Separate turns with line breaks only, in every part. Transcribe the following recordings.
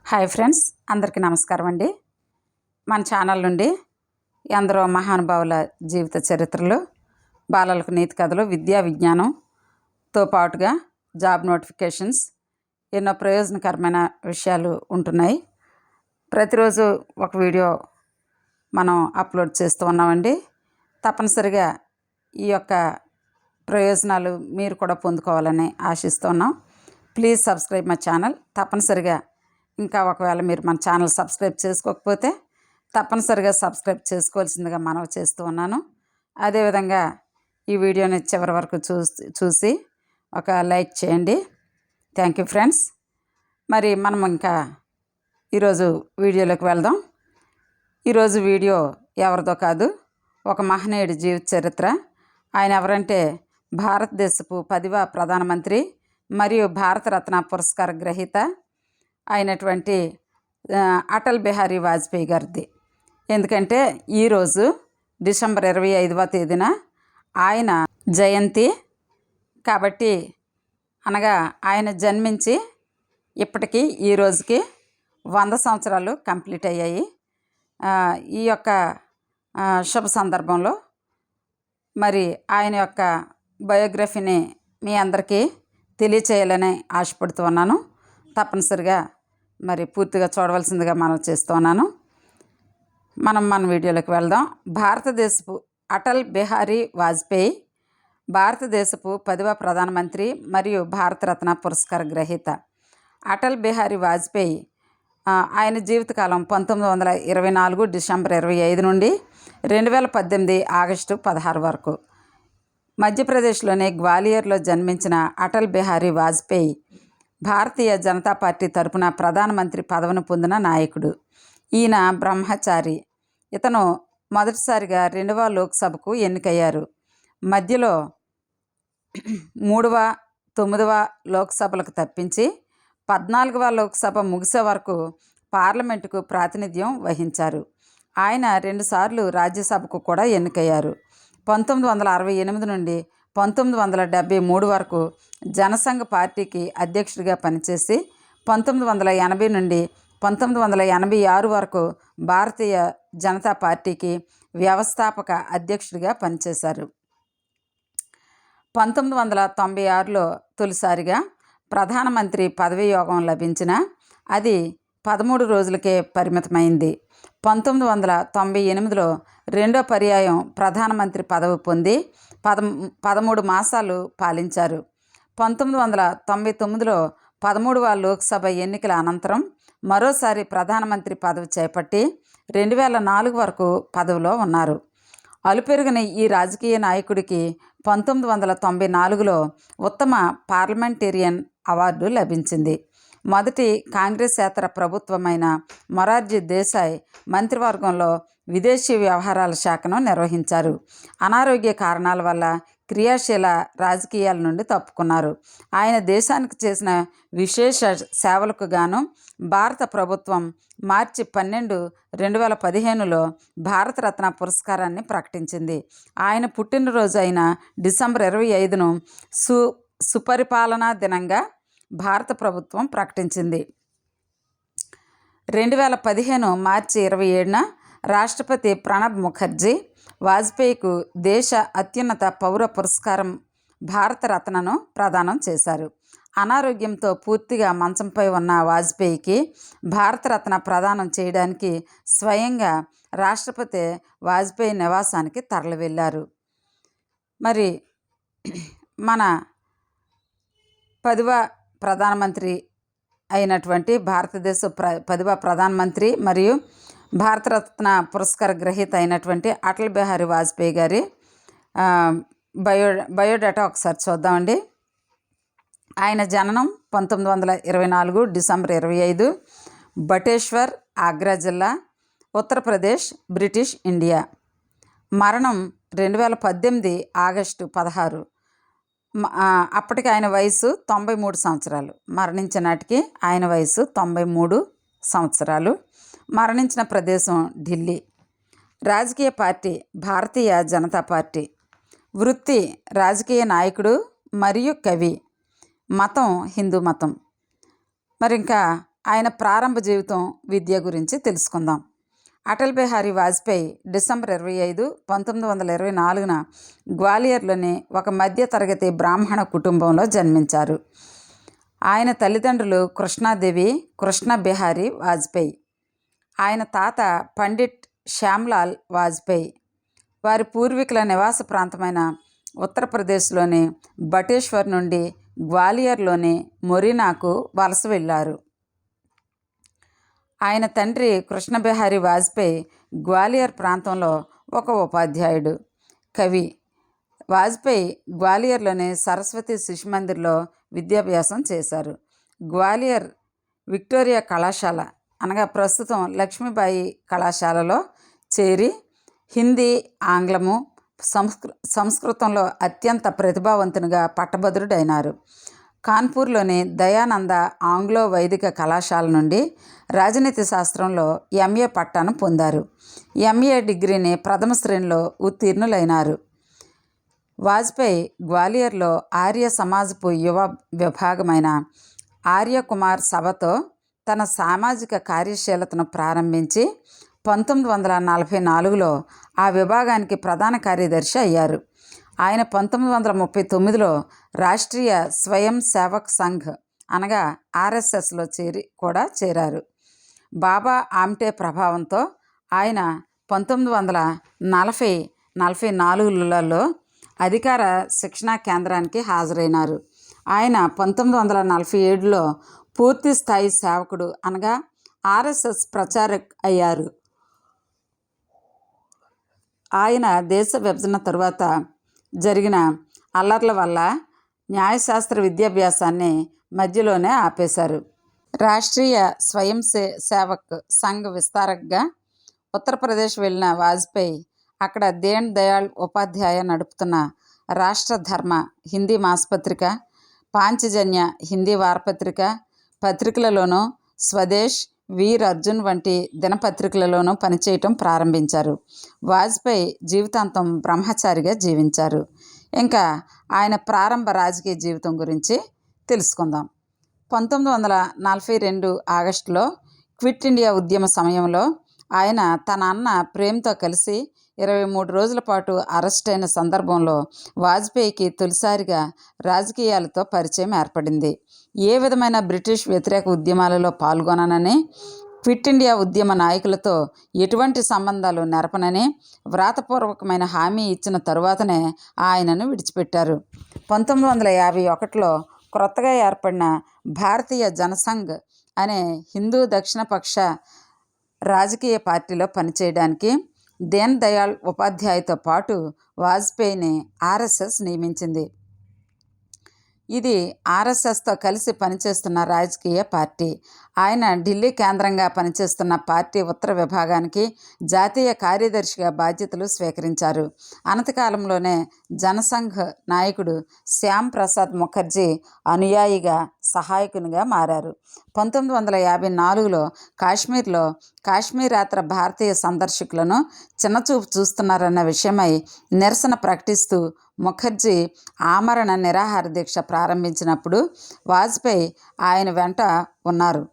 Hi friends, అందరికీ నమస్కారం అండి. మన ఛానల్ నుండి ఎందరో మహానుభావుల జీవిత చరిత్రలు, బాలలకు నీతి కథలు, విద్యా విజ్ఞానంతో పాటుగా జాబ్ నోటిఫికేషన్స్, ఎన్నో ప్రయోజనకరమైన విషయాలు ఉంటున్నాయి. ప్రతిరోజు ఒక వీడియో మనం అప్లోడ్ చేస్తూ ఉన్నామండి. తప్పనిసరిగా ఈ యొక్క ప్రయోజనాలు మీరు కూడా పొందుకోవాలని ఆశిస్తున్నాం. Please subscribe my channel. తప్పనిసరిగా ఇంకా ఒకవేళ మీరు మన ఛానల్ సబ్స్క్రైబ్ చేసుకోకపోతే తప్పనిసరిగా సబ్స్క్రైబ్ చేసుకోవాల్సిందిగా మనవి చేస్తూ ఉన్నాను. అదేవిధంగా ఈ వీడియోని చివరి వరకు చూసి ఒక లైక్ చేయండి. Thank you friends. మరి మనం ఇంకా ఈరోజు వీడియోలోకి వెళ్దాం. ఈరోజు వీడియో ఎవరిదో కాదు, ఒక మహనీయుడి జీవిత చరిత్ర. ఆయన ఎవరంటే భారతదేశపు 10వ ప్రధానమంత్రి మరియు భారతరత్న పురస్కార గ్రహీత అయినటువంటి అటల్ బిహారీ వాజ్పేయి గారిది. ఎందుకంటే ఈరోజు డిసెంబర్ 25వ తేదీన ఆయన జయంతి కాబట్టి, అనగా ఆయన జన్మించి ఇప్పటికీ ఈ రోజుకి 100 సంవత్సరాలు కంప్లీట్ అయ్యాయి. ఈ యొక్క శుభ సందర్భంలో మరి ఆయన యొక్క బయోగ్రఫీని మీ అందరికీ తెలియచేయాలని ఆశపడుతూ ఉన్నాను. తప్పనిసరిగా మరి పూర్తిగా చూడవలసిందిగా మనం చేస్తున్నాను. మన వీడియోలోకి వెళ్దాం. భారతదేశపు అటల్ బిహారీ వాజ్పేయి భారతదేశపు 10వ ప్రధానమంత్రి మరియు భారతరత్న పురస్కార గ్రహీత. అటల్ బిహారీ వాజ్పేయి ఆయన జీవితకాలం 1924 డిసెంబర్ 25 నుండి 2018 ఆగస్టు 16 వరకు. మధ్యప్రదేశ్లోని గ్వాలియర్లో జన్మించిన అటల్ బిహారీ వాజ్పేయి భారతీయ జనతా పార్టీ తరపున ప్రధానమంత్రి పదవిని పొందిన నాయకుడు. ఈయన బ్రహ్మచారి. ఇతను మొదటిసారిగా 2వ లోక్సభకు ఎన్నికయ్యారు. మధ్యలో 3వ 9వ లోక్సభలకు తప్పించి 14వ లోక్సభ ముగిసే వరకు పార్లమెంటుకు ప్రాతినిధ్యం వహించారు. ఆయన 2 సార్లు రాజ్యసభకు కూడా ఎన్నికయ్యారు. 1968 నుండి 1973 వరకు జనసంఘ్ పార్టీకి అధ్యక్షుడిగా పనిచేసి 1980 నుండి 1986 వరకు భారతీయ జనతా పార్టీకి వ్యవస్థాపక అధ్యక్షుడిగా పనిచేశారు. 1996లో తొలిసారిగా ప్రధానమంత్రి పదవీ యోగం లభించిన అది 13 రోజులకే పరిమితమైంది. 1998లో రెండో పర్యాయం ప్రధానమంత్రి పదవి పొంది 13 మాసాలు పాలించారు. 1999లో 13వ లోక్సభ ఎన్నికల అనంతరం మరోసారి ప్రధానమంత్రి పదవి చేపట్టి 2004 వరకు పదవిలో ఉన్నారు. అలుపెరుగని ఈ రాజకీయ నాయకుడికి 1994లో ఉత్తమ పార్లమెంటేరియన్ అవార్డు లభించింది. మొదటి కాంగ్రెసేతర ప్రభుత్వమైన మొరార్జీ దేశాయ్ మంత్రివర్గంలో విదేశీ వ్యవహారాల శాఖను నిర్వహించారు. అనారోగ్య కారణాల వల్ల క్రియాశీల రాజకీయాల నుండి తప్పుకున్నారు. ఆయన దేశానికి చేసిన విశేష సేవలకు గాను భారత ప్రభుత్వం మార్చి 12, 2015లో భారతరత్న పురస్కారాన్ని ప్రకటించింది. ఆయన పుట్టినరోజు అయిన డిసెంబర్ 25ను సుపరిపాలనా దినంగా భారత ప్రభుత్వం ప్రకటించింది. 2015 మార్చి 27న రాష్ట్రపతి ప్రణబ్ ముఖర్జీ వాజ్పేయికు దేశ అత్యున్నత పౌర పురస్కారం భారతరత్నను ప్రదానం చేశారు. అనారోగ్యంతో పూర్తిగా మంచంపై ఉన్న వాజ్పేయికి భారతరత్న ప్రదానం చేయడానికి స్వయంగా రాష్ట్రపతి వాజ్పేయి నివాసానికి తరలి వెళ్ళారు. మరి మన 10వ ప్రధానమంత్రి అయినటువంటి భారతదేశ 10వ ప్రధానమంత్రి మరియు భారతరత్న పురస్కార గ్రహీత అయినటువంటి అటల్ బిహారీ వాజ్పేయి గారి బయోడేటా ఒకసారి చూద్దామండి. ఆయన జననం 1924 డిసెంబర్ 25 బటేశ్వర్, ఆగ్రా జిల్లా, ఉత్తరప్రదేశ్, బ్రిటిష్ ఇండియా. మరణం 2018 ఆగస్టు 16. అప్పటికి ఆయన వయసు 93 సంవత్సరాలు. మరణించిన నాటికి ఆయన వయసు 93 సంవత్సరాలు. మరణించిన ప్రదేశం ఢిల్లీ. రాజకీయ పార్టీ భారతీయ జనతా పార్టీ. వృత్తి రాజకీయ నాయకుడు మరియు కవి. మతం హిందూ మతం. మరి ఇంకా ఆయన ప్రారంభ జీవితం, విద్య గురించి తెలుసుకుందాం. అటల్ బిహారీ వాజ్పేయి డిసెంబర్ 25, 1924న గ్వాలియర్లోని ఒక మధ్యతరగతి బ్రాహ్మణ కుటుంబంలో జన్మించారు. ఆయన తల్లిదండ్రులు కృష్ణాదేవి, కృష్ణ బిహారీ వాజ్పేయి. ఆయన తాత పండిట్ శ్యామ్లాల్ వాజ్పేయి. వారి పూర్వీకుల నివాస ప్రాంతమైన ఉత్తరప్రదేశ్లోని బటేశ్వర్ నుండి గ్వాలియర్లోని మొరీనాకు వలస వెళ్ళారు. ఆయన తండ్రి కృష్ణ బిహారీ వాజ్పేయి గ్వాలియర్ ప్రాంతంలో ఒక ఉపాధ్యాయుడు, కవి. వాజ్పేయి గ్వాలియర్లోని సరస్వతి శిశు మందిర్లో విద్యాభ్యాసం చేశారు. గ్వాలియర్ విక్టోరియా కళాశాల అనగా ప్రస్తుతం లక్ష్మీబాయి కళాశాలలో చేరి హిందీ, ఆంగ్లము, సంస్కృతంలో అత్యంత ప్రతిభావంతునిగా పట్టభద్రుడైనారు. కాన్పూర్లోని దయానంద ఆంగ్లో వైదిక కళాశాల నుండి రాజనీతి శాస్త్రంలో ఎంఏ పట్టాను పొందారు. ఎంఏ డిగ్రీని ప్రథమ శ్రేణిలో ఉత్తీర్ణులైనారు. వాజ్పేయి గ్వాలియర్లో ఆర్య సమాజపు యువ విభాగమైన ఆర్యకుమార్ సభతో తన సామాజిక కార్యశీలతను ప్రారంభించి 1944లో ఆ విభాగానికి ప్రధాన కార్యదర్శి అయ్యారు. ఆయన 1939లో రాష్ట్రీయ స్వయం సేవక్ సంఘ్ అనగా ఆర్ఎస్ఎస్లో చేరారు. బాబా ఆమ్టే ప్రభావంతో ఆయన 1940-44లలో అధికార శిక్షణా కేంద్రానికి హాజరైనారు. ఆయన 1947లో పూర్తి స్థాయి సేవకుడు అనగా ఆర్ఎస్ఎస్ ప్రచారక్ అయ్యారు. ఆయన దేశ విభజన తరువాత జరిగిన అల్లర్ల వల్ల న్యాయశాస్త్ర విద్యాభ్యాసాన్ని మధ్యలోనే ఆపేశారు. రాష్ట్రీయ స్వయం సేవక్ సంఘ్ విస్తారక్గా ఉత్తరప్రదేశ్ వెళ్ళిన వాజ్పేయి అక్కడ దీన్ దయాళ్ ఉపాధ్యాయ నడుపుతున్న రాష్ట్ర ధర్మ హిందీ మాసపత్రిక, పాంచజన్య హిందీ వారపత్రిక పత్రికలలోనూ, స్వదేశ్, వీర్ అర్జున్ వంటి దినపత్రికలలోనూ పనిచేయటం ప్రారంభించారు. వాజ్పేయి జీవితాంతం బ్రహ్మచారిగా జీవించారు. ఇంకా ఆయన ప్రారంభ రాజకీయ జీవితం గురించి తెలుసుకుందాం. 1942 ఆగస్టులో క్విట్ ఇండియా ఉద్యమ సమయంలో ఆయన తన అన్న ప్రేమ్తో కలిసి 23 రోజుల పాటు అరెస్ట్ అయిన సందర్భంలో వాజ్పేయికి తొలిసారిగా రాజకీయాలతో పరిచయం ఏర్పడింది. ఏ విధమైన బ్రిటిష్ వ్యతిరేక ఉద్యమాలలో పాల్గొననని, క్విట్ ఇండియా ఉద్యమ నాయకులతో ఎటువంటి సంబంధాలు నెరపనని వ్రాతపూర్వకమైన హామీ ఇచ్చిన తరువాతనే ఆయనను విడిచిపెట్టారు. 1951లో క్రొత్తగా ఏర్పడిన భారతీయ జనసంఘ్ అనే హిందూ దక్షిణపక్ష రాజకీయ పార్టీలో పనిచేయడానికి దీన్ దయాళ్ ఉపాధ్యాయతో పాటు వాజ్పేయిని ఆర్ఎస్ఎస్ నియమించింది. ఇది ఆర్ఎస్ఎస్తో కలిసి పనిచేస్తున్న రాజకీయ పార్టీ. ఆయన ఢిల్లీ కేంద్రంగా పనిచేస్తున్న పార్టీ ఉత్తర విభాగానికి జాతీయ కార్యదర్శిగా బాధ్యతలు స్వీకరించారు. అనతికాలంలోనే జనసంఘ్ నాయకుడు శ్యామ్ ప్రసాద్ ముఖర్జీ అనుయాయిగా, సహాయకునిగా మారారు. 1954లో కాశ్మీర్లో కాశ్మీరేతర భారతీయ సందర్శకులను చిన్నచూపు చూస్తున్నారన్న విషయమై నిరసన ప్రకటిస్తూ ముఖర్జీ ఆమరణ నిరాహార దీక్ష ప్రారంభించినప్పుడు వాజ్పేయి ఆయన వెంట ఉన్నారు.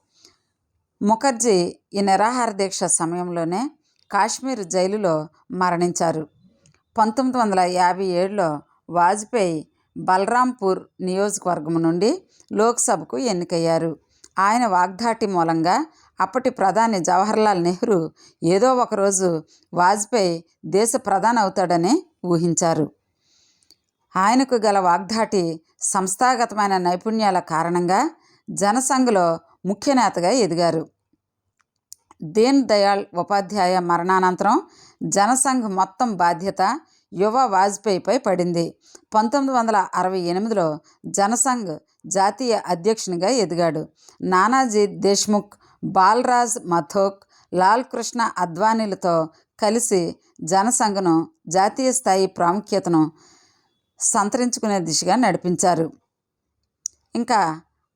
ముఖర్జీ ఈ నిరాహార దీక్ష సమయంలోనే కాశ్మీర్ జైలులో మరణించారు. 1957లో వాజ్పేయి బలరాంపూర్ నియోజకవర్గం నుండి లోక్సభకు ఎన్నికయ్యారు. ఆయన వాగ్దాటి మూలంగా అప్పటి ప్రధాని జవహర్లాల్ నెహ్రూ ఏదో ఒకరోజు వాజ్పేయి దేశ ప్రధాని అవుతాడని ఊహించారు. ఆయనకు గల వాగ్దాటి, సంస్థాగతమైన నైపుణ్యాల కారణంగా జనసంఘ్లో ముఖ్య నేతగా ఎదిగారు. దీన్ దయాళ్ ఉపాధ్యాయ మరణానంతరం జనసంఘ్ మొత్తం బాధ్యత యువ వాజ్పేయిపై పడింది. 1968లో జనసంఘ్ జాతీయ అధ్యక్షునిగా ఎదిగాడు. నానాజీ దేశ్ముఖ్, బాలరాజ్ మధోక్, లాల్ కృష్ణ అద్వానీలతో కలిసి జనసంఘ్ను జాతీయ స్థాయి ప్రాముఖ్యతను సంతరించుకునే దిశగా నడిపించారు. ఇంకా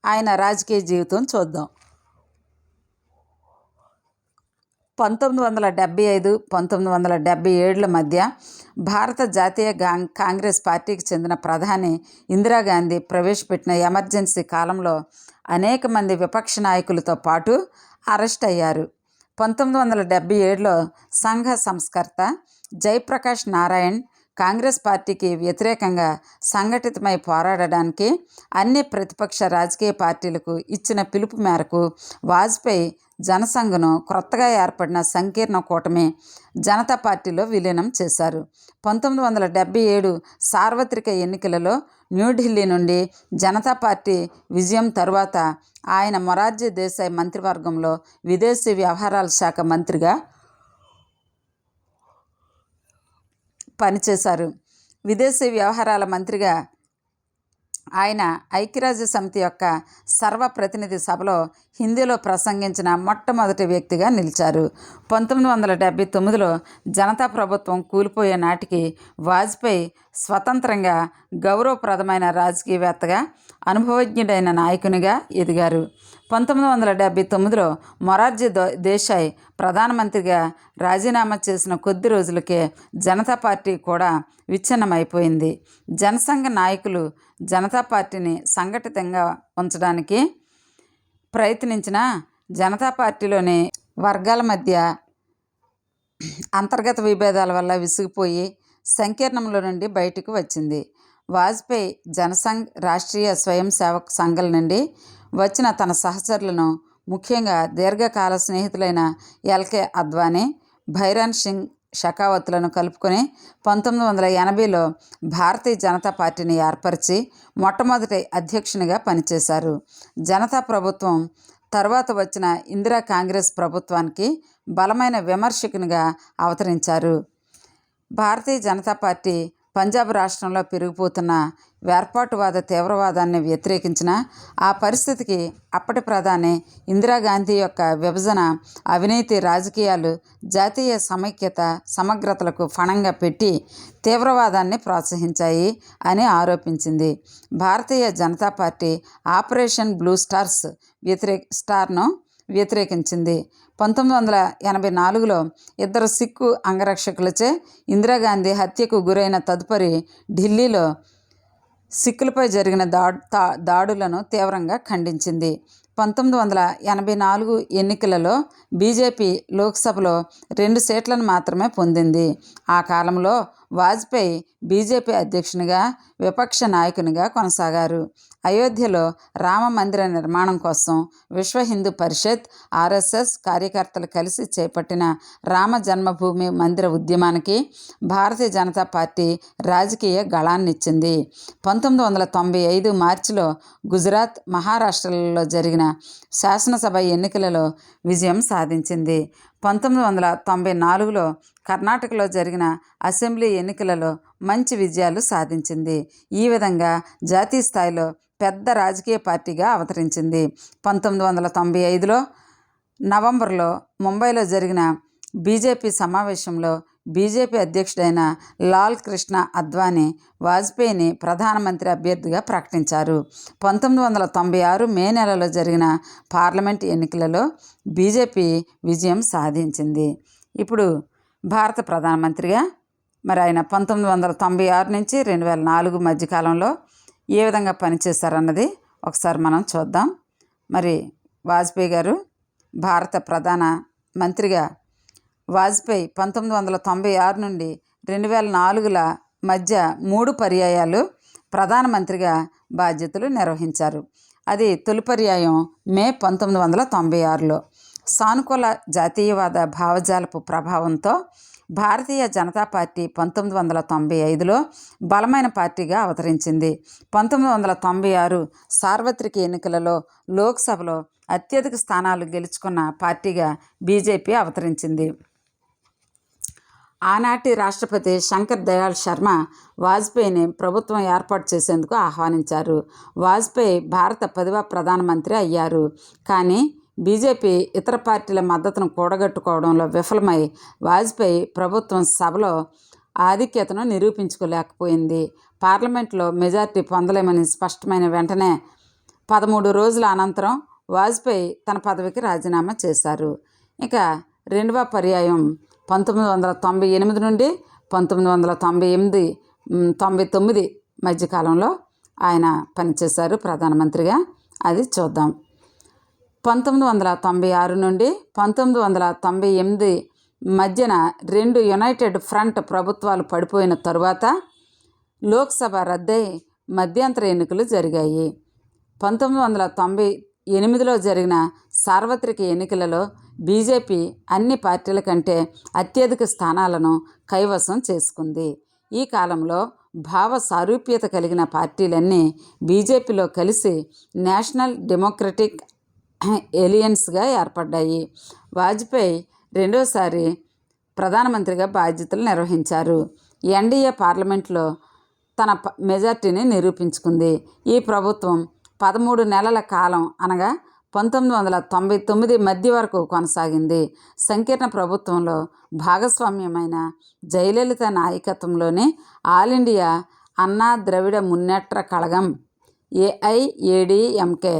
ఆయన రాజకీయ జీవితం చూద్దాం. 1975 1977 మధ్య భారత జాతీయ కాంగ్రెస్ పార్టీకి చెందిన ప్రధాని ఇందిరాగాంధీ ప్రవేశపెట్టిన ఎమర్జెన్సీ కాలంలో అనేక మంది విపక్ష నాయకులతో పాటు అరెస్ట్ అయ్యారు. 1977లో సంఘ సంస్కర్త జయప్రకాష్ నారాయణ్ కాంగ్రెస్ పార్టీకి వ్యతిరేకంగా సంఘటితమై పోరాడడానికి అన్ని ప్రతిపక్ష రాజకీయ పార్టీలకు ఇచ్చిన పిలుపు మేరకు వాజ్పేయి జనసంఘ్ను క్రొత్తగా ఏర్పడిన సంకీర్ణ కూటమి జనతా పార్టీలో విలీనం చేశారు. 1977 సార్వత్రిక ఎన్నికలలో న్యూఢిల్లీ నుండి జనతా పార్టీ విజయం తరువాత ఆయన మొరార్జీ దేశాయ్ మంత్రివర్గంలో విదేశీ వ్యవహారాల శాఖ మంత్రిగా పనిచేశారు. విదేశీ వ్యవహారాల మంత్రిగా ఆయన ఐక్యరాజ్య సమితి యొక్క సర్వప్రతినిధి సభలో హిందీలో ప్రసంగించిన మొట్టమొదటి వ్యక్తిగా నిలిచారు. 1979లో జనతా ప్రభుత్వం కూలిపోయే నాటికి వాజ్పేయి స్వతంత్రంగా గౌరవప్రదమైన రాజకీయవేత్తగా అనుభవజ్ఞుడైన నాయకునిగా ఎదిగారు. 1979లో మొరార్జీ దేశాయ్ ప్రధానమంత్రిగా రాజీనామా చేసిన కొద్ది రోజులకే జనతా పార్టీ కూడా విచ్ఛిన్నమైపోయింది. జనసంఘ నాయకులు జనతా పార్టీని సంఘటితంగా ఉంచడానికి ప్రయత్నించిన జనతా పార్టీలోని వర్గాల మధ్య అంతర్గత విభేదాల వల్ల విసిగిపోయి సంకీర్ణంలో నుండి బయటకు వచ్చింది. వాజ్పేయి జనసంఘ్, రాష్ట్రీయ స్వయం సేవక్ సంఘాల నుండి వచ్చిన తన సహచరులను, ముఖ్యంగా దీర్ఘకాల స్నేహితులైన ఎల్కే అద్వానీ, భైరాన్ సింగ్ షెకావత్లను కలుపుకొని 1980లో భారతీయ జనతా పార్టీని ఏర్పరిచి మొట్టమొదటి అధ్యక్షునిగా పనిచేశారు. జనతా ప్రభుత్వం తర్వాత వచ్చిన ఇందిరా కాంగ్రెస్ ప్రభుత్వానికి బలమైన విమర్శకునిగా అవతరించారు. భారతీయ జనతా పార్టీ పంజాబ్ రాష్ట్రంలో పెరిగిపోతున్న వేర్పాటువాద తీవ్రవాదాన్ని వ్యతిరేకించిన ఆ పరిస్థితికి అప్పటి ప్రధాని ఇందిరాగాంధీ యొక్క విభజన, అవినీతి రాజకీయాలు జాతీయ సమైక్యత, సమగ్రతలకు ఫణంగా పెట్టి తీవ్రవాదాన్ని ప్రోత్సహించాయి అని ఆరోపించింది. Bharatiya Janata party operation blue స్టార్ను వ్యతిరేకించింది. 1984లో ఇద్దరు సిక్కు అంగరక్షకులచే ఇందిరాగాంధీ హత్యకు గురైన తదుపరి ఢిల్లీలో సిక్కులపై జరిగిన దాడులను తీవ్రంగా ఖండించింది. 1984 ఎన్నికలలో బీజేపీ లోక్సభలో 2 సీట్లను మాత్రమే పొందింది. ఆ కాలంలో వాజ్పేయి బీజేపీ అధ్యక్షునిగా, విపక్ష నాయకునిగా కొనసాగారు. అయోధ్యలో రామ మందిర నిర్మాణం కోసం విశ్వ హిందూ పరిషత్, ఆర్ఎస్ఎస్ కార్యకర్తలు కలిసి చేపట్టిన రామ జన్మభూమి మందిర ఉద్యమానికి భారతీయ జనతా పార్టీ రాజకీయ గళాన్నిచ్చింది. 1995 మార్చిలో గుజరాత్, మహారాష్ట్రలలో జరిగిన శాసనసభ ఎన్నికలలో విజయం సాధించింది. 1994లో కర్ణాటకలో జరిగిన అసెంబ్లీ ఎన్నికలలో మంచి విజయాలు సాధించింది. ఈ విధంగా జాతీయ స్థాయిలో పెద్ద రాజకీయ పార్టీగా అవతరించింది. 1995లో నవంబర్లో ముంబైలో జరిగిన బీజేపీ సమావేశంలో బీజేపీ అధ్యక్షుడైన లాల్ కృష్ణ అద్వానీ వాజ్పేయిని ప్రధానమంత్రి అభ్యర్థిగా ప్రకటించారు. 1996 మే నెలలో జరిగిన పార్లమెంట్ ఎన్నికలలో బీజేపీ విజయం సాధించింది. ఇప్పుడు భారత ప్రధానమంత్రిగా మరి ఆయన 1996 నుంచి 2004 మధ్యకాలంలో ఏ విధంగా పనిచేశారన్నది ఒకసారి మనం చూద్దాం. మరి వాజ్పేయి గారు భారత ప్రధాన మంత్రిగా వాజ్పేయి 1996 నుండి 2004ల మధ్య 3 పర్యాయాలు ప్రధానమంత్రిగా బాధ్యతలు నిర్వహించారు. అది తొలి పర్యాయం మే 1996లో. సానుకూల జాతీయవాద భావజాలపు ప్రభావంతో భారతీయ జనతా పార్టీ 1995లో బలమైన పార్టీగా అవతరించింది. 1996 సార్వత్రిక ఎన్నికలలో లోక్సభలో అత్యధిక స్థానాలు గెలుచుకున్న పార్టీగా బీజేపీ అవతరించింది. ఆనాటి రాష్ట్రపతి శంకర్ దయాళ్ శర్మ వాజ్పేయిని ప్రభుత్వం ఏర్పాటు చేసేందుకు ఆహ్వానించారు. వాజ్పేయి భారత 10వ ప్రధానమంత్రి అయ్యారు. కానీ బీజేపీ ఇతర పార్టీల మద్దతును కూడగట్టుకోవడంలో విఫలమై వాజ్పేయి ప్రభుత్వం సభలో ఆధిక్యతను నిరూపించుకోలేకపోయింది. పార్లమెంట్లో మెజార్టీ పొందలేమని స్పష్టమైన వెంటనే 13 రోజుల అనంతరం వాజ్పేయి తన పదవికి రాజీనామా చేశారు. ఇక రెండవ పర్యాయం 1998 నుండి 1999 మధ్యకాలంలో ఆయన పనిచేశారు ప్రధానమంత్రిగా. అది చూద్దాం. 1996 నుండి 1998 మధ్యన 2 యునైటెడ్ ఫ్రంట్ ప్రభుత్వాలు పడిపోయిన తరువాత లోక్సభ రద్దై మధ్యంతర ఎన్నికలు జరిగాయి. 1998లో జరిగిన సార్వత్రిక ఎన్నికలలో బీజేపీ అన్ని పార్టీల కంటే అత్యధిక స్థానాలను కైవసం చేసుకుంది. ఈ కాలంలో భావ సారూప్యత కలిగిన పార్టీలన్నీ బీజేపీలో కలిసి నేషనల్ డెమోక్రటిక్ ఎలియన్స్గా ఏర్పడ్డాయి. వాజ్పేయి రెండోసారి ప్రధానమంత్రిగా బాధ్యతలు నిర్వహించారు. ఎన్డీఏ పార్లమెంట్లో తన మెజార్టీని నిరూపించుకుంది. ఈ ప్రభుత్వం 13 నెలల కాలం అనగా 1999 మధ్య వరకు కొనసాగింది. సంకీర్ణ ప్రభుత్వంలో భాగస్వామ్యమైన జయలలిత నాయకత్వంలోని ఆల్ ఇండియా అన్నా ద్రవిడ మున్నేట్ర కళగం ఏఐఏడీఎంకే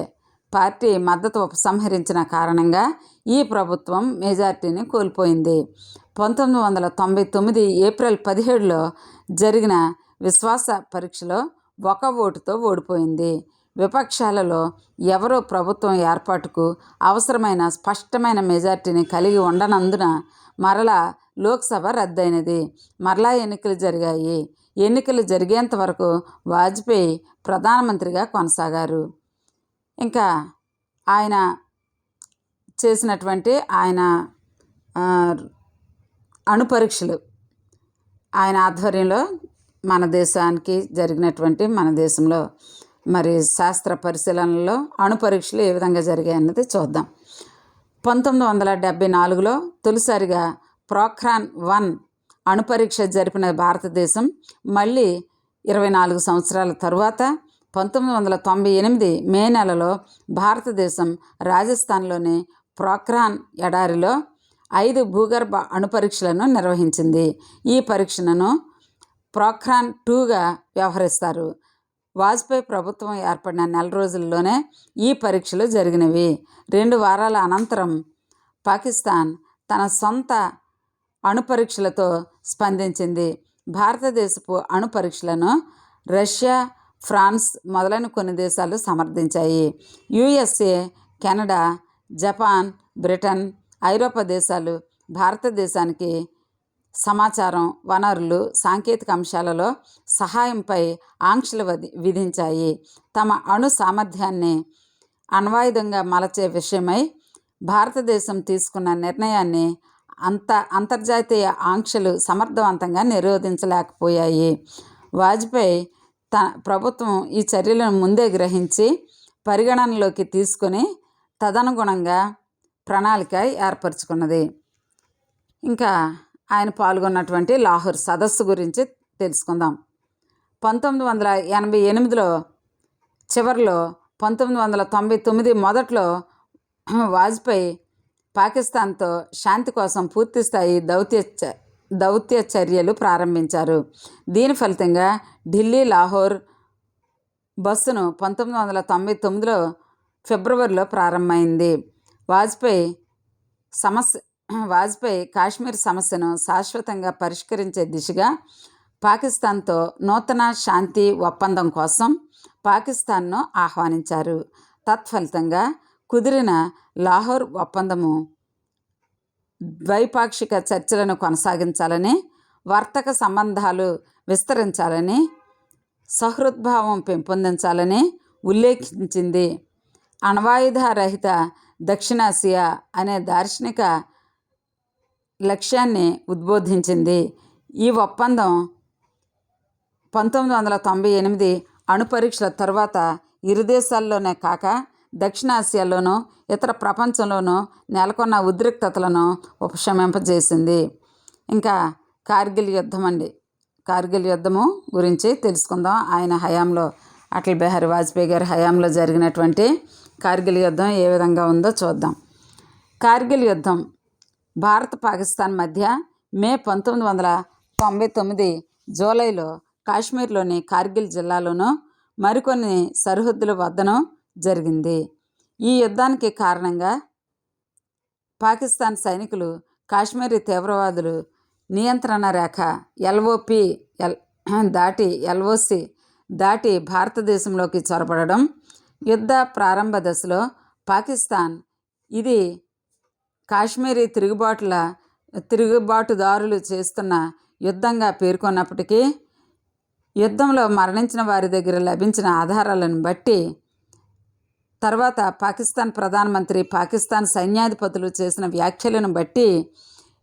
పార్టీ మద్దతు ఉపసంహరించిన కారణంగా ఈ ప్రభుత్వం మెజార్టీని కోల్పోయింది. 1999 ఏప్రిల్ 17లో జరిగిన విశ్వాస పరీక్షలో 1 ఓటుతో ఓడిపోయింది. విపక్షాలలో ఎవరూ ప్రభుత్వం ఏర్పాటుకు అవసరమైన స్పష్టమైన మెజార్టీని కలిగి ఉండనందున మరలా లోక్సభ రద్దయినది. మరలా ఎన్నికలు జరిగాయి. ఎన్నికలు జరిగేంత వరకు వాజ్పేయి ప్రధానమంత్రిగా కొనసాగారు. ఇంకా ఆయన చేసినటువంటి అణు పరీక్షలు ఆయన ఆధ్వర్యంలో మన దేశంలో మరి శాస్త్ర పరిశీలనలో అణు పరీక్షలు ఏ విధంగా జరిగాయన్నది చూద్దాం. 1974లో తొలిసారిగా పోఖ్రాన్-1 అణు పరీక్ష జరిపిన భారతదేశం మళ్ళీ 24 సంవత్సరాల తరువాత 1998 మే నెలలో భారతదేశం రాజస్థాన్లోని పోఖ్రాన్ ఎడారిలో 5 భూగర్భ అణు పరీక్షలను నిర్వహించింది. ఈ పరీక్షలను పోఖ్రాన్-2గా వ్యవహరిస్తారు. వాజ్పేయి ప్రభుత్వం ఏర్పడిన నెల రోజుల్లోనే ఈ పరీక్షలు జరిగినవి. 2 వారాల అనంతరం పాకిస్తాన్ తన సొంత అణు పరీక్షలతో స్పందించింది. భారతదేశపు అణు పరీక్షలను రష్యా, ఫ్రాన్స్ మొదలైన కొన్ని దేశాలు సమర్థించాయి. యుఎస్ఏ, కెనడా, జపాన్, బ్రిటన్, ఐరోపా దేశాలు భారతదేశానికి సమాచారం, వనరులు, సాంకేతిక అంశాలలో సహాయంపై ఆంక్షలు విధించాయి. తమ అణు సామర్థ్యాన్ని అణ్వాయుధంగా మలచే విషయమై భారతదేశం తీసుకున్న నిర్ణయాన్ని అంతర్జాతీయ ఆంక్షలు సమర్థవంతంగా నిరోధించలేకపోయాయి. వాజ్పేయి ప్రభుత్వం ఈ చర్యలను ముందే గ్రహించి పరిగణనలోకి తీసుకొని తదనుగుణంగా ప్రణాళిక ఏర్పరచుకున్నది. ఇంకా ఆయన పాల్గొన్నటువంటి లాహోర్ సదస్సు గురించి తెలుసుకుందాం. 1988లో చివరిలో 1999 మొదట్లో వాజ్పేయి పాకిస్తాన్తో శాంతి కోసం పూర్తిస్థాయి దౌత్య చర్యలు ప్రారంభించారు. దీని ఫలితంగా ఢిల్లీ లాహోర్ బస్సును 1999లో ఫిబ్రవరిలో ప్రారంభమైంది. వాజ్పేయి కాశ్మీర్ సమస్యను శాశ్వతంగా పరిష్కరించే దిశగా పాకిస్తాన్తో నూతన శాంతి ఒప్పందం కోసం పాకిస్తాన్ను ఆహ్వానించారు. తత్ఫలితంగా కుదిరిన లాహోర్ ఒప్పందము ద్వైపాక్షిక చర్చలను కొనసాగించాలని, వర్తక సంబంధాలు విస్తరించాలని, సహృద్భావం పెంపొందించాలని ఉల్లేఖించింది. అణ్వాయుధ రహిత దక్షిణాసియా అనే దార్శనిక లక్ష్యాన్ని ఉద్బోధించింది. ఈ ఒప్పందం 1998 అణు పరీక్షల తర్వాత ఇరు దేశాల్లోనే కాక దక్షిణాసియాలోనూ ఇతర ప్రపంచంలోనూ నెలకొన్న ఉద్రిక్తతలను ఉపశమింపజేసింది. ఇంకా కార్గిల్ యుద్ధము గురించి తెలుసుకుందాం. ఆయన హయాంలో, అటల్ బిహారీ వాజ్పేయి గారి హయాంలో జరిగినటువంటి కార్గిల్ యుద్ధం ఏ విధంగా ఉందో చూద్దాం. కార్గిల్ యుద్ధం భారత్ పాకిస్తాన్ మధ్య మే 1999 జూలైలో కాశ్మీర్లోని కార్గిల్ జిల్లాలోనూ మరికొన్ని సరిహద్దుల వద్దనూ జరిగింది. ఈ యుద్ధానికి కారణంగా పాకిస్తాన్ సైనికులు కాశ్మీరీ తీవ్రవాదులు నియంత్రణ రేఖ LOC దాటి భారతదేశంలోకి చొరబడడం, యుద్ధ ప్రారంభ దశలో పాకిస్తాన్ ఇది కాశ్మీరీ తిరుగుబాటుదారులు చేస్తున్న యుద్ధంగా పేర్కొన్నప్పటికీ యుద్ధంలో మరణించిన వారి దగ్గర లభించిన ఆధారాలను బట్టి తర్వాత పాకిస్తాన్ ప్రధానమంత్రి, పాకిస్తాన్ సైన్యాధిపతులు చేసిన వ్యాఖ్యలను బట్టి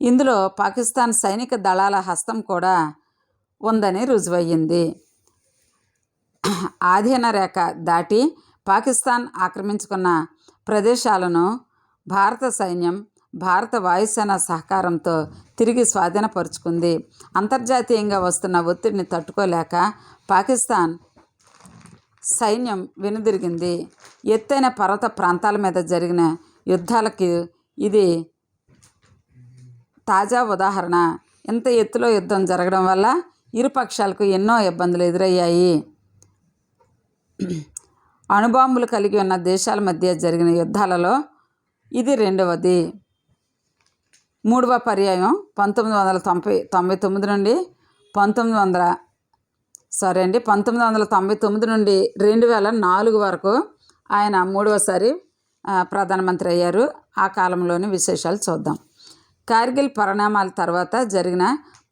ఇందులో పాకిస్తాన్ సైనిక దళాల హస్తం కూడా ఉందని రుజువయ్యింది. ఆధీన రేఖ దాటి పాకిస్తాన్ ఆక్రమించుకున్న ప్రదేశాలను భారత సైన్యం, భారత వాయుసేన సహకారంతో తిరిగి స్వాధీనపరుచుకుంది. అంతర్జాతీయంగా వస్తున్న ఒత్తిడిని తట్టుకోలేక పాకిస్తాన్ సైన్యం వెనుదిరిగింది. ఎత్తైన పర్వత ప్రాంతాల మీద జరిగిన యుద్ధాలకు ఇది తాజా ఉదాహరణ. ఇంత ఎత్తులో యుద్ధం జరగడం వల్ల ఇరు పక్షాలకు ఎన్నో ఇబ్బందులు ఎదురయ్యాయి. అణుబాంబులు కలిగి ఉన్న దేశాల మధ్య జరిగిన యుద్ధాలలో ఇది రెండవది. మూడవ పర్యాయం 1999 నుండి 1999 నుండి 2004 వరకు ఆయన మూడవసారి ప్రధానమంత్రి అయ్యారు. ఆ కాలంలోని విశేషాలు చూద్దాం. కార్గిల్ పరిణామాల తర్వాత జరిగిన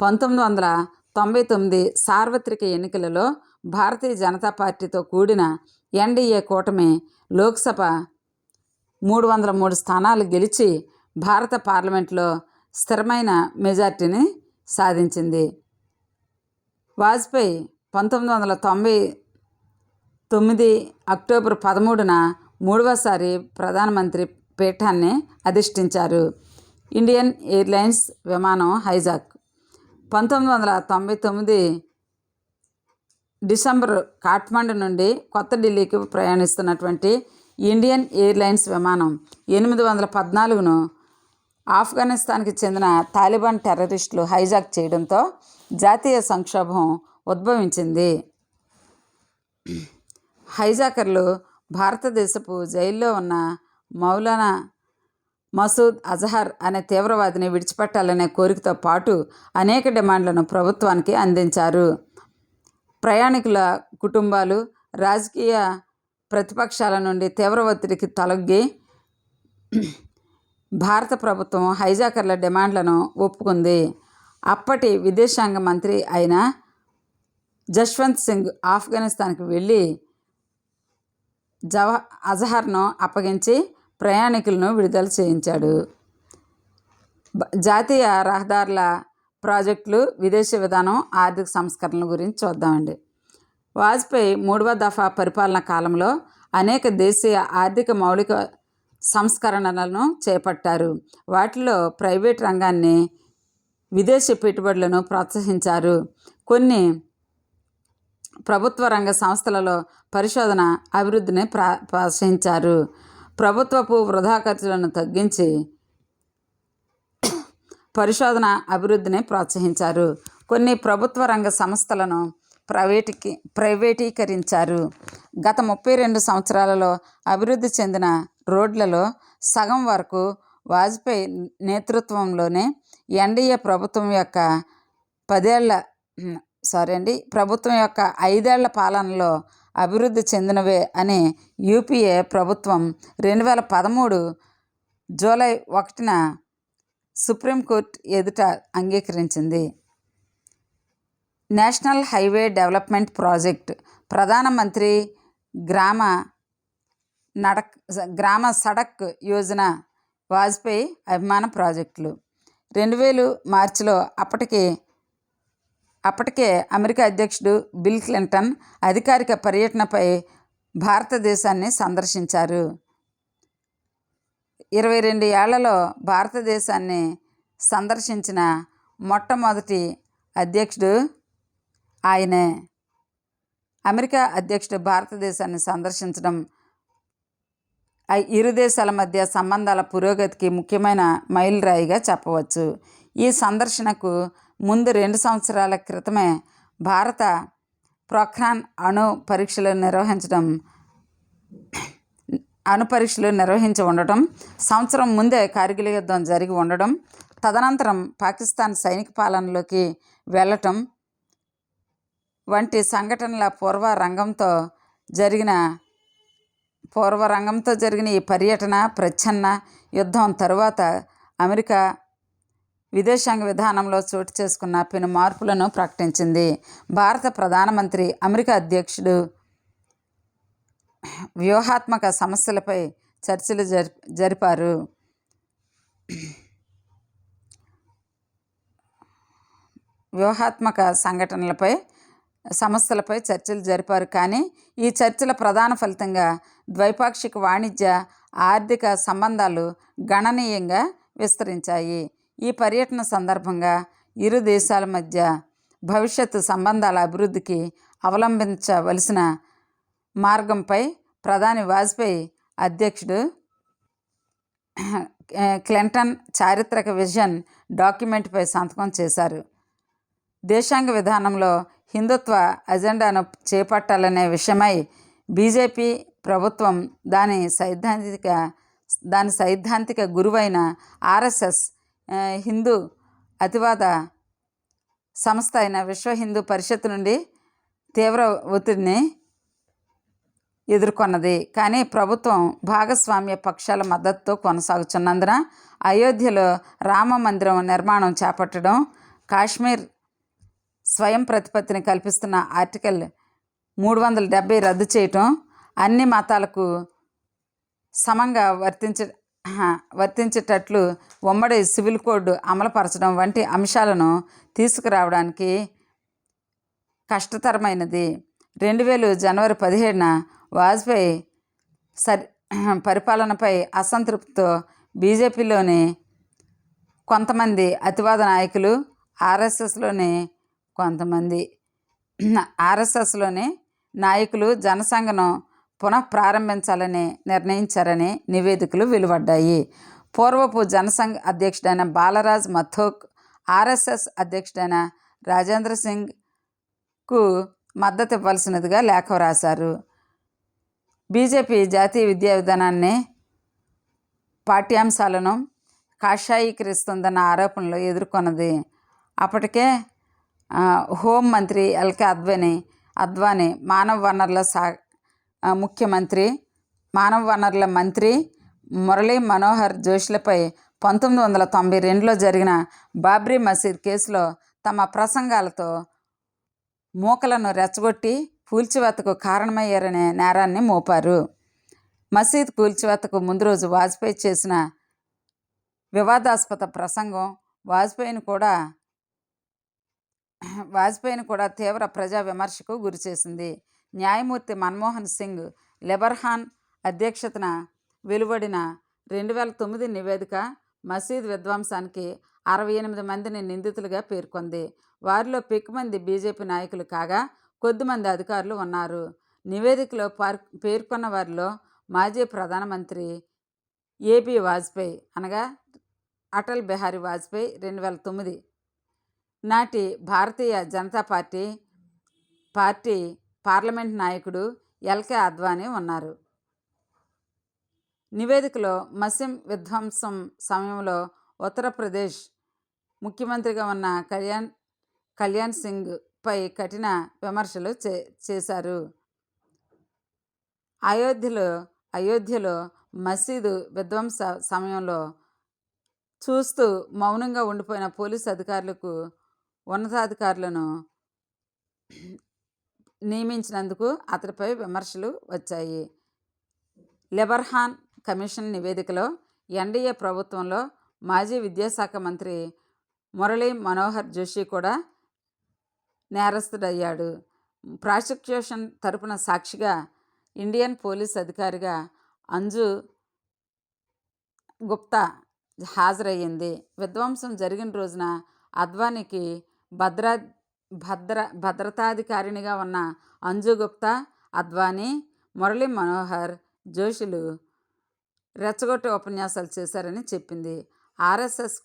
1999 సార్వత్రిక ఎన్నికలలో భారతీయ జనతా పార్టీతో కూడిన NDA కూటమి లోక్సభ 303 స్థానాలు గెలిచి భారత పార్లమెంట్లో స్థిరమైన మెజార్టీని సాధించింది. వాజ్పేయి 1999 అక్టోబర్ 13న మూడవసారి ప్రధానమంత్రి పీఠాన్ని అధిష్ఠించారు. ఇండియన్ ఎయిర్లైన్స్ విమానం హైజాక్. 1999 డిసెంబర్ కాఠ్మండు నుండి కొత్త ఢిల్లీకి ప్రయాణిస్తున్నటువంటి ఇండియన్ ఎయిర్లైన్స్ విమానం 814ను ఆఫ్ఘనిస్తాన్కి చెందిన తాలిబాన్ టెర్రరిస్టులు హైజాక్ చేయడంతో జాతీయ సంక్షోభం ఉద్భవించింది. హైజాకర్లు భారతదేశపు జైల్లో ఉన్న మౌలానా మసూద్ అజహర్ అనే తీవ్రవాదిని విడిచిపెట్టాలనే కోరికతో పాటు అనేక డిమాండ్లను ప్రభుత్వానికి అందించారు. ప్రయాణికుల కుటుంబాలు, రాజకీయ ప్రతిపక్షాల నుండి తీవ్ర ఒత్తిడికి తలొగ్గి భారత ప్రభుత్వం హైజాకర్ల డిమాండ్లను ఒప్పుకుంది. అప్పటి విదేశాంగ మంత్రి అయిన జశ్వంత్ సింగ్ ఆఫ్ఘనిస్తాన్కి వెళ్ళి అజహర్ను అప్పగించి ప్రయాణికులను విడుదల చేయించాడు. జాతీయ రహదారుల ప్రాజెక్టులు, విదేశీ విధానం, ఆర్థిక సంస్కరణల గురించి చూద్దామండి. వాజ్పేయి మూడవ దఫా పరిపాలన కాలంలో అనేక దేశీయ ఆర్థిక మౌలిక సంస్కరణలను చేపట్టారు. వాటిలో ప్రైవేట్ రంగాన్ని, విదేశీ పెట్టుబడులను ప్రోత్సహించారు. కొన్ని ప్రభుత్వ రంగ సంస్థలలో పరిశోధన, అభివృద్ధిని ప్రోత్సహించారు. ప్రభుత్వపు వృధా ఖర్చులను తగ్గించి పరిశోధన, అభివృద్ధిని ప్రోత్సహించారు. కొన్ని ప్రభుత్వ రంగ సంస్థలను ప్రైవేటీకరించారు. గత 32 సంవత్సరాలలో అభివృద్ధి చెందిన రోడ్లలో సగం వరకు వాజ్పేయి నేతృత్వంలోనే NDA ప్రభుత్వం యొక్క 5 ఏళ్ల పాలనలో అభివృద్ధి చెందినవే అని UPA ప్రభుత్వం 2013 జూలై 1న సుప్రీంకోర్టు ఎదుట అంగీకరించింది. నేషనల్ హైవే డెవలప్మెంట్ ప్రాజెక్ట్, ప్రధానమంత్రి గ్రామ సడక్ యోజన వాజ్పేయి అభిమాన ప్రాజెక్టులు. 2000 మార్చిలో అప్పటికే అమెరికా అధ్యక్షుడు బిల్ క్లింటన్ అధికారిక పర్యటనపై భారతదేశాన్ని సందర్శించారు. 22 ఏళ్లలో భారతదేశాన్ని సందర్శించిన మొట్టమొదటి అధ్యక్షుడు ఆయనే. అమెరికా అధ్యక్షుడు భారతదేశాన్ని సందర్శించడం ఇరు దేశాల మధ్య సంబంధాల పురోగతికి ముఖ్యమైన మైలురాయిగా చెప్పవచ్చు. ఈ సందర్శనకు ముందు 2 సంవత్సరాల క్రితమే భారత పోఖ్రాన్ అణు పరీక్షలు నిర్వహించి ఉండటం, సంవత్సరం ముందే కార్గిల్ యుద్ధం జరిగి ఉండడం, తదనంతరం పాకిస్తాన్ సైనిక పాలనలోకి వెళ్ళటం వంటి సంఘటనల పూర్వరంగంతో జరిగిన ఈ పర్యటన ప్రచ్ఛన్న యుద్ధం తరువాత అమెరికా విదేశాంగ విధానంలో చోటు చేసుకున్న పెను మార్పులను ప్రకటించింది. భారత ప్రధానమంత్రి అమెరికా అధ్యక్షుడు వ్యూహాత్మక సమస్యలపై చర్చలు జరిపారు. సమస్యలపై చర్చలు జరిపారు. కానీ ఈ చర్చల ప్రధాన ఫలితంగా ద్వైపాక్షిక వాణిజ్య, ఆర్థిక సంబంధాలు గణనీయంగా విస్తరించాయి. ఈ పర్యటన సందర్భంగా ఇరు దేశాల మధ్య భవిష్యత్తు సంబంధాల అభివృద్ధికి అవలంబించవలసిన మార్గంపై ప్రధాని వాజ్పేయి అధ్యక్షుడు క్లింటన్ చారిత్రక విజన్ డాక్యుమెంట్పై సంతకం చేశారు. దేశాంగ విధానంలో హిందుత్వ అజెండాను చేపట్టాలనే విషయమై బీజేపీ ప్రభుత్వం దాని సైద్ధాంతిక గురువైన ఆర్ఎస్ఎస్, హిందూ అతివాద సంస్థ అయిన విశ్వ హిందూ పరిషత్ నుండి తీవ్ర ఒత్తిడిని ఎదుర్కొన్నది. కానీ ప్రభుత్వం భాగస్వామ్య పక్షాల మద్దతుతో కొనసాగుతున్నందున అయోధ్యలో రామ మందిరం నిర్మాణం చేపట్టడం, కాశ్మీర్ స్వయం ప్రతిపత్తిని కల్పిస్తున్న ఆర్టికల్ 370 రద్దు చేయటం, అన్ని మతాలకు సమంగా వర్తించేటట్లు ఉమ్మడి సివిల్ కోడ్ అమలుపరచడం వంటి అంశాలను తీసుకురావడానికి కష్టతరమైనది. 2000 జనవరి 17న వాజ్పేయి పరిపాలనపై అసంతృప్తితో బీజేపీలోని కొంతమంది అతివాద నాయకులు, ఆర్ఎస్ఎస్లోని నాయకులు జనసంఘను పునఃప్రారంభించాలని నిర్ణయించారని నివేదికలు వెలువడ్డాయి. పూర్వపు జనసంఘ్ అధ్యక్షుడైన బాలరాజ్ మథోక్ ఆర్ఎస్ఎస్ అధ్యక్షుడైన రాజేంద్ర సింగ్కు మద్దతు ఇవ్వాల్సినదిగా లేఖ రాశారు. బీజేపీ జాతీయ విద్యా విధానాన్ని, పాఠ్యాంశాలను కాషాయీకరిస్తుందన్న ఆరోపణలు ఎదుర్కొన్నది. అప్పటికే హోం మంత్రి ఎల్కే అద్వానీ, మానవ వనరుల మంత్రి మురళీ మనోహర్ జోషిలపై 1992లో జరిగిన బాబ్రీ మసీద్ కేసులో తమ ప్రసంగాలతో మూకలను రెచ్చగొట్టి కూల్చివేతకు కారణమయ్యారనే నేరాన్ని మోపారు. మసీద్ కూల్చివేతకు ముందు రోజు వాజ్పేయి చేసిన వివాదాస్పద ప్రసంగం వాజ్పేయిని కూడా తీవ్ర ప్రజా విమర్శకు గురిచేసింది. న్యాయమూర్తి మన్మోహన్ సింగ్ లెబర్హాన్ అధ్యక్షతన వెలువడిన 2009 నివేదిక మసీద్ విధ్వంసానికి 68 మందిని నిందితులుగా పేర్కొంది. వారిలో పెక్కుమంది బీజేపీ నాయకులు కాగా కొద్దిమంది అధికారులు ఉన్నారు. నివేదికలో పేర్కొన్న వారిలో మాజీ ప్రధానమంత్రి ఏబీ వాజ్పేయి అనగా అటల్ బిహారీ వాజ్పేయి, 2009 నాటి భారతీయ జనతా పార్టీ పార్లమెంట్ నాయకుడు ఎల్కే అద్వానీ ఉన్నారు. నివేదికలో మసీద్ విధ్వంసం సమయంలో ఉత్తరప్రదేశ్ ముఖ్యమంత్రిగా ఉన్న కళ్యాణ్ సింగ్ పై కఠిన విమర్శలు చేశారు. అయోధ్యలో మసీదు విధ్వంస సమయంలో చూస్తూ మౌనంగా ఉండిపోయిన పోలీసు ఉన్నతాధికారులను నియమించినందుకు అతడిపై విమర్శలు వచ్చాయి. లెబర్హాన్ కమిషన్ నివేదికలో ఎన్డీఏ ప్రభుత్వంలో మాజీ విద్యాశాఖ మంత్రి మురళీ మనోహర్ జోషి కూడా నేరస్తుడయ్యాడు. ప్రాసిక్యూషన్ తరపున సాక్షిగా ఇండియన్ పోలీస్ అధికారిగా అంజు గుప్తా హాజరయ్యింది. విధ్వంసం జరిగిన రోజున అద్వానీకి భద్రతాధికారిణిగా ఉన్న అంజు గుప్తా, అద్వానీ, మురళీ మనోహర్ జోషిలు రెచ్చగొట్టే ఉపన్యాసాలు చేశారని చెప్పింది. ఆర్ఎస్ఎస్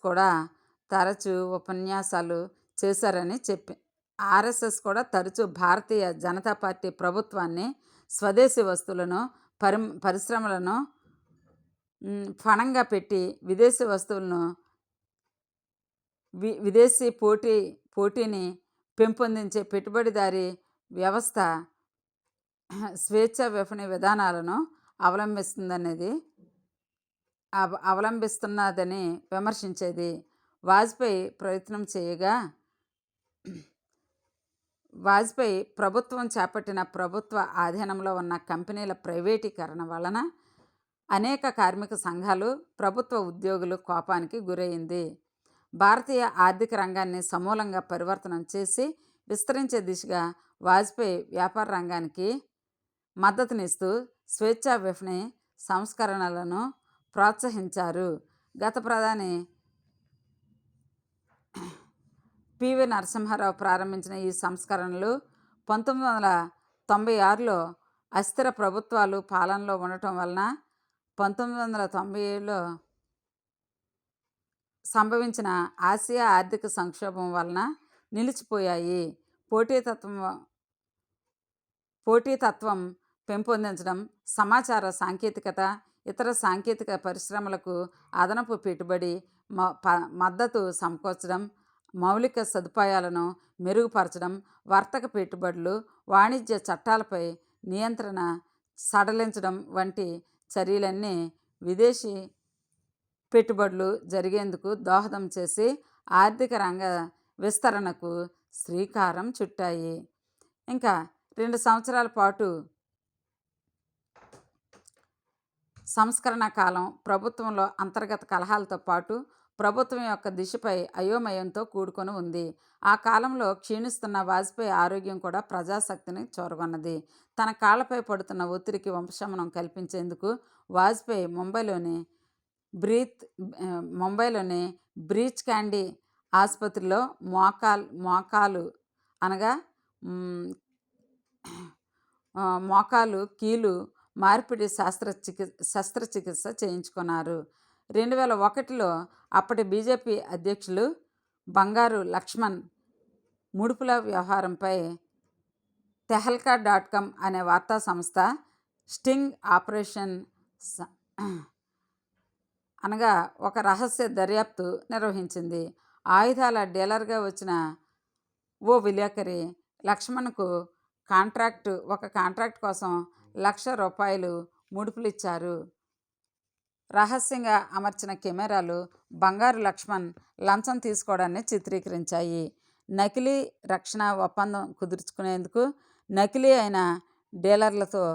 కూడా తరచూ భారతీయ జనతా పార్టీ ప్రభుత్వాన్ని, స్వదేశీ వస్తువులను, పరిశ్రమలను ఫణంగా పెట్టి విదేశీ వస్తువులను విదేశీ పోటీని పెంపొందించే పెట్టుబడిదారీ వ్యవస్థ స్వేచ్ఛ విపణి విధానాలను అవలంబిస్తున్నదని విమర్శించేది. వాజ్పేయి ప్రభుత్వం చేపట్టిన ప్రభుత్వ ఆధీనంలో ఉన్న కంపెనీల ప్రైవేటీకరణ వలన అనేక కార్మిక సంఘాలు, ప్రభుత్వ ఉద్యోగులు కోపానికి గురైంది. భారతీయ ఆర్థిక రంగాన్ని సమూలంగా పరివర్తనం చేసి విస్తరించే దిశగా వాజ్పేయి వ్యాపార రంగానికి మద్దతునిస్తూ స్వేచ్ఛా విపణి సంస్కరణలను ప్రోత్సహించారు. గత ప్రధాని పివి నరసింహారావు ప్రారంభించిన ఈ సంస్కరణలు 1996లో అస్థిర ప్రభుత్వాలు పాలనలో ఉండటం వలన 1997లో సంభవించిన ఆసియా ఆర్థిక సంక్షోభం వలన నిలిచిపోయాయి. పోటీతత్వం పెంపొందించడం, సమాచార సాంకేతికత, ఇతర సాంకేతిక పరిశ్రమలకు అదనపు పెట్టుబడి, మద్దతు సమకూర్చడం, మౌలిక సదుపాయాలను మెరుగుపరచడం, వర్తక పెట్టుబడులు, వాణిజ్య చట్టాలపై నియంత్రణ సడలించడం వంటి చర్యలన్నీ విదేశీ పెట్టుబడులు జరిగేందుకు దోహదం చేసి ఆర్థిక రంగ విస్తరణకు శ్రీకారం చుట్టాయి. ఇంకా 2 సంవత్సరాల పాటు సంస్కరణ కాలం ప్రభుత్వంలో అంతర్గత కలహాలతో పాటు ప్రభుత్వం యొక్క దిశపై అయోమయంతో కూడుకొని ఉంది. ఆ కాలంలో క్షీణిస్తున్న వాజ్పేయి ఆరోగ్యం కూడా ప్రజాశక్తిని చూరగొన్నది. తన కాళ్లపై పడుతున్న ఒత్తిడికి ఉపశమనం కల్పించేందుకు వాజ్పేయి ముంబైలోని బ్రీచ్ క్యాండీ ఆసుపత్రిలో మోకాలు కీలు మార్పిడి శస్త్రచికిత్స చేయించుకున్నారు. 2001లో అప్పటి బీజేపీ అధ్యక్షులు బంగారు లక్ష్మణ్ ముడుపుల వ్యవహారంపై తెహల్కా.com అనే వార్తా సంస్థ స్టింగ్ ఆపరేషన్ ఒక రహస్య దర్యాప్తు నిర్వహించింది. ఆయుధాల డీలర్గా వచ్చిన ఓ విలేకరి లక్ష్మణ్కు కాంట్రాక్ట్ కోసం ₹1,00,000 ముడుపులిచ్చారు. రహస్యంగా అమర్చిన కెమెరాలు బంగారు లక్ష్మణ్ లంచం తీసుకోవడాన్ని చిత్రీకరించాయి. నకిలీ రక్షణ ఒప్పందం కుదుర్చుకునేందుకు నకిలీ అయిన డీలర్లతో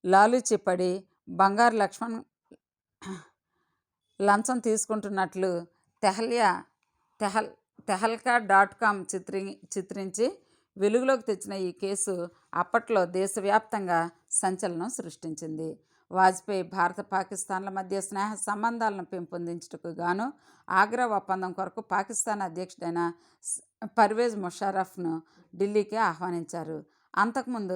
లాలూచీ పడి బంగారు లక్ష్మణ్ లంచం తీసుకుంటున్నట్లు తెహల్కా.com చిత్రించి వెలుగులోకి తెచ్చిన ఈ కేసు అప్పట్లో దేశవ్యాప్తంగా సంచలనం సృష్టించింది. వాజ్పేయి భారత పాకిస్తాన్ల మధ్య స్నేహ సంబంధాలను పెంపొందించుటకు గాను ఆగ్రా ఒప్పందం కొరకు పాకిస్తాన్ అధ్యక్షుడైన పర్వేజ్ ముషర్రఫ్ను ఢిల్లీకి ఆహ్వానించారు. అంతకుముందు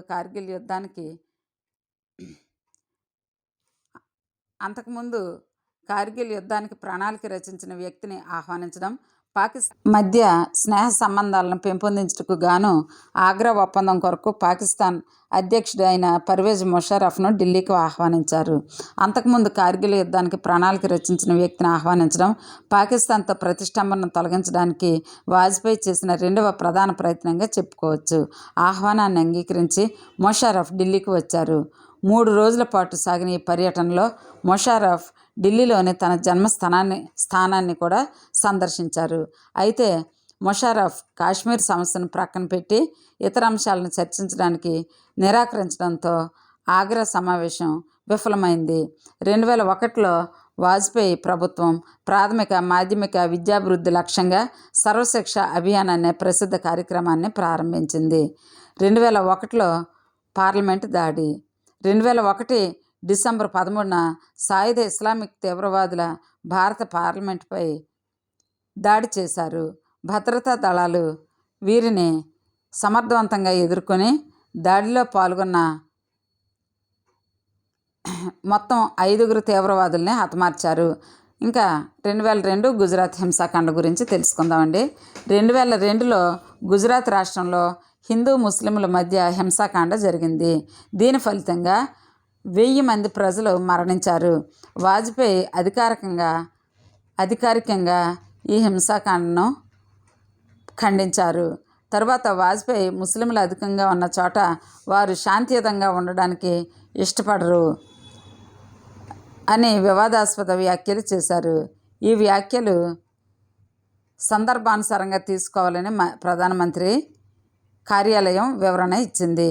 కార్గిల్ యుద్ధానికి ప్రణాళిక రచించిన వ్యక్తిని ఆహ్వానించడం, పాకిస్తాన్ మధ్య స్నేహ సంబంధాలను పెంపొందించుటకు గాను ఆగ్రా ఒప్పందం కొరకు పాకిస్తాన్ అధ్యక్షుడు అయిన పర్వేజ్ ముషర్రఫ్ను ఢిల్లీకి ఆహ్వానించారు. అంతకుముందు కార్గిల్ యుద్ధానికి ప్రణాళిక రచించిన వ్యక్తిని ఆహ్వానించడం, పాకిస్తాన్తో ప్రతిష్టంభనను తొలగించడానికి వాజ్పేయి చేసిన రెండవ ప్రధాన ప్రయత్నంగా చెప్పుకోవచ్చు. ఆహ్వానాన్ని అంగీకరించి ముషర్రఫ్ ఢిల్లీకి వచ్చారు. 3 రోజుల పాటు సాగిన ఈ పర్యటనలో ముషర్రఫ్ ఢిల్లీలోని తన స్థానాన్ని కూడా సందర్శించారు. అయితే ముషర్రఫ్ కాశ్మీర్ సమస్యను ప్రక్కన పెట్టి ఇతర అంశాలను చర్చించడానికి నిరాకరించడంతో ఆగ్రా సమావేశం విఫలమైంది. 2001లో వాజ్పేయి ప్రభుత్వం ప్రాథమిక, మాధ్యమిక విద్యాభివృద్ధి లక్ష్యంగా సర్వశిక్ష అభియాన్ అనే ప్రసిద్ధ కార్యక్రమాన్ని ప్రారంభించింది. 2001లో పార్లమెంటు దాడి. 2001 డిసెంబర్ 13న సాయుధ ఇస్లామిక్ తీవ్రవాదుల భారత పార్లమెంటుపై దాడి చేశారు. భద్రతా దళాలు వీరిని సమర్థవంతంగా ఎదుర్కొని దాడిలో పాల్గొన్న మొత్తం 5 తీవ్రవాదుల్ని హతమార్చారు. ఇంకా 2002 గుజరాత్ హింసాకాండ గురించి తెలుసుకుందామండి. 2002లో గుజరాత్ రాష్ట్రంలో హిందూ ముస్లింల మధ్య హింసాకాండ జరిగింది. దీని ఫలితంగా 1000 మంది ప్రజలు మరణించారు. వాజ్పేయి అధికారికంగా ఈ హింసాకాండను ఖండించారు. తరువాత వాజ్పేయి ముస్లింలు అధికంగా ఉన్న చోట వారు శాంతియుతంగా ఉండడానికి ఇష్టపడరు అని వివాదాస్పద వ్యాఖ్యలు చేశారు. ఈ వ్యాఖ్యలు సందర్భానుసారంగా తీసుకోవాలని ప్రధానమంత్రి కార్యాలయం వివరణ ఇచ్చింది.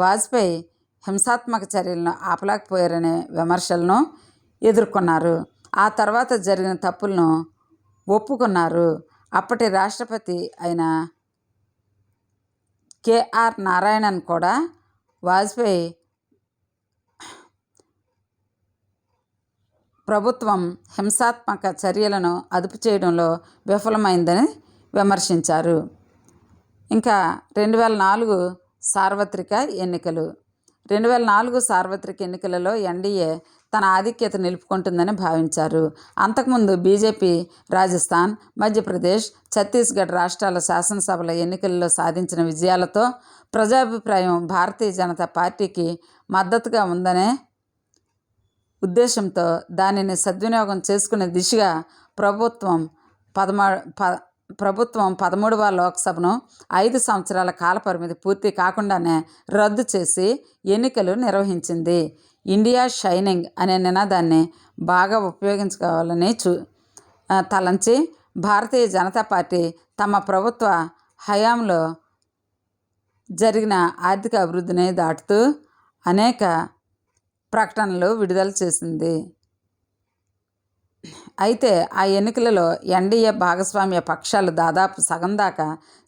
వాజ్పేయి హింసాత్మక చర్యలను ఆపలేకపోయారనే విమర్శలను ఎదుర్కొన్నారు. ఆ తర్వాత జరిగిన తప్పులను ఒప్పుకున్నారు. అప్పటి రాష్ట్రపతి అయిన కేఆర్ నారాయణన్ కూడా వాజ్పేయి ప్రభుత్వం హింసాత్మక చర్యలను అదుపు చేయడంలో విఫలమైందని విమర్శించారు. ఇంకా 2004 సార్వత్రిక ఎన్నికలు. 2004 సార్వత్రిక ఎన్నికలలో ఎన్డీఏ తన ఆధిక్యత నిలుపుకుంటుందని భావించారు. అంతకుముందు బీజేపీ రాజస్థాన్, మధ్యప్రదేశ్, ఛత్తీస్గఢ్ రాష్ట్రాల శాసనసభల ఎన్నికల్లో సాధించిన విజయాలతో ప్రజాభిప్రాయం భారతీయ జనతా పార్టీకి మద్దతుగా ఉందనే ఉద్దేశంతో దానిని సద్వినియోగం చేసుకునే దిశగా ప్రభుత్వం 13వ లోక్సభను 5 సంవత్సరాల కాలపరిమితి పూర్తి కాకుండానే రద్దు చేసి ఎన్నికలు నిర్వహించింది. ఇండియా షైనింగ్ అనే నినాదాన్ని బాగా ఉపయోగించుకోవాలని తలంచి భారతీయ జనతా పార్టీ తమ ప్రభుత్వ హయాంలో జరిగిన ఆర్థిక అభివృద్ధిని దాటుతూ అనేక ప్రకటనలు విడుదల చేసింది. అయితే ఆ ఎన్నికలలో ఎన్డీఏ భాగస్వామ్య పక్షాలు దాదాపు సగం దాకా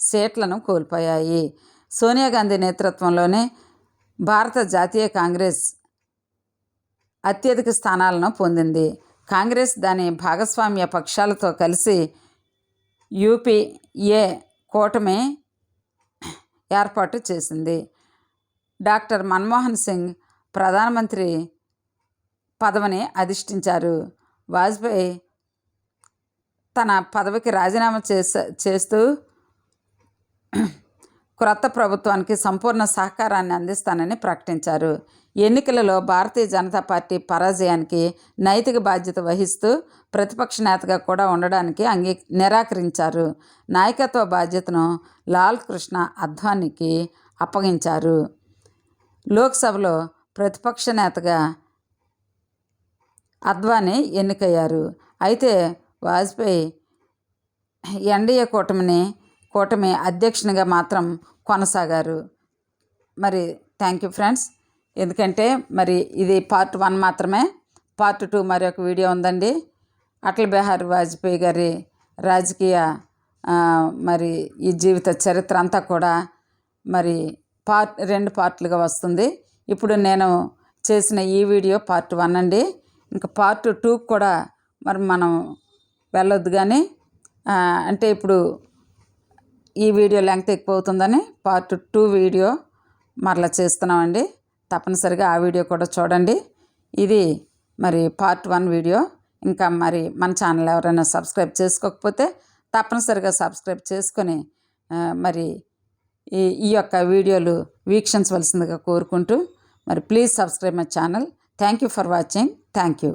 సీట్లను కోల్పోయాయి. సోనియా గాంధీ నేతృత్వంలోని భారత జాతీయ కాంగ్రెస్ అత్యధిక స్థానాలను పొందింది. కాంగ్రెస్ దాని భాగస్వామ్య పక్షాలతో కలిసి యూపీఏ కూటమి ఏర్పాటు చేసింది. డాక్టర్ మన్మోహన్ సింగ్ ప్రధానమంత్రి పదవిని అధిష్ఠించారు. వాజ్పేయి తన పదవికి రాజీనామా చేస్తూ క్రొత్త ప్రభుత్వానికి సంపూర్ణ సహకారాన్ని అందిస్తానని ప్రకటించారు. ఎన్నికలలో భారతీయ జనతా పార్టీ పరాజయానికి నైతిక బాధ్యత వహిస్తూ ప్రతిపక్ష నేతగా కూడా ఉండడానికి నిరాకరించారు. నాయకత్వ బాధ్యతను లాల్ కృష్ణ అద్వానీకి అప్పగించారు. లోక్సభలో ప్రతిపక్ష నేతగా అద్వానీ ఎన్నికయ్యారు. అయితే వాజ్పేయి ఎన్డీఏ కూటమి అధ్యక్షునిగా మాత్రం కొనసాగారు. మరి థ్యాంక్ యూ ఫ్రెండ్స్. ఎందుకంటే మరి ఇది పార్ట్ 1 మాత్రమే. పార్ట్ 2 మరి ఒక వీడియో ఉందండి. అటల్ బిహారీ వాజ్పేయి గారి రాజకీయ మరి ఈ జీవిత చరిత్ర అంతా కూడా మరి 2 పార్ట్లుగా వస్తుంది. ఇప్పుడు నేను చేసిన ఈ వీడియో పార్ట్ 1 అండి. ఇంకా పార్ట్ 2 కూడా మరి మనం వెళ్ళొద్దు, కానీ అంటే ఇప్పుడు ఈ వీడియో లెంగ్త్ ఎక్కువ అవుతుందని పార్ట్ 2 వీడియో మరలా చేస్తున్నామండి. తప్పనిసరిగా ఆ వీడియో కూడా చూడండి. ఇది మరి పార్ట్ 1 వీడియో. ఇంకా మరి మన ఛానల్ ఎవరైనా సబ్స్క్రైబ్ చేసుకోకపోతే తప్పనిసరిగా సబ్స్క్రైబ్ చేసుకొని మరి ఈ యొక్క వీడియోలు వీక్షించవలసిందిగా కోరుకుంటూ మరి please subscribe my channel. Thank you for watching. Thank you.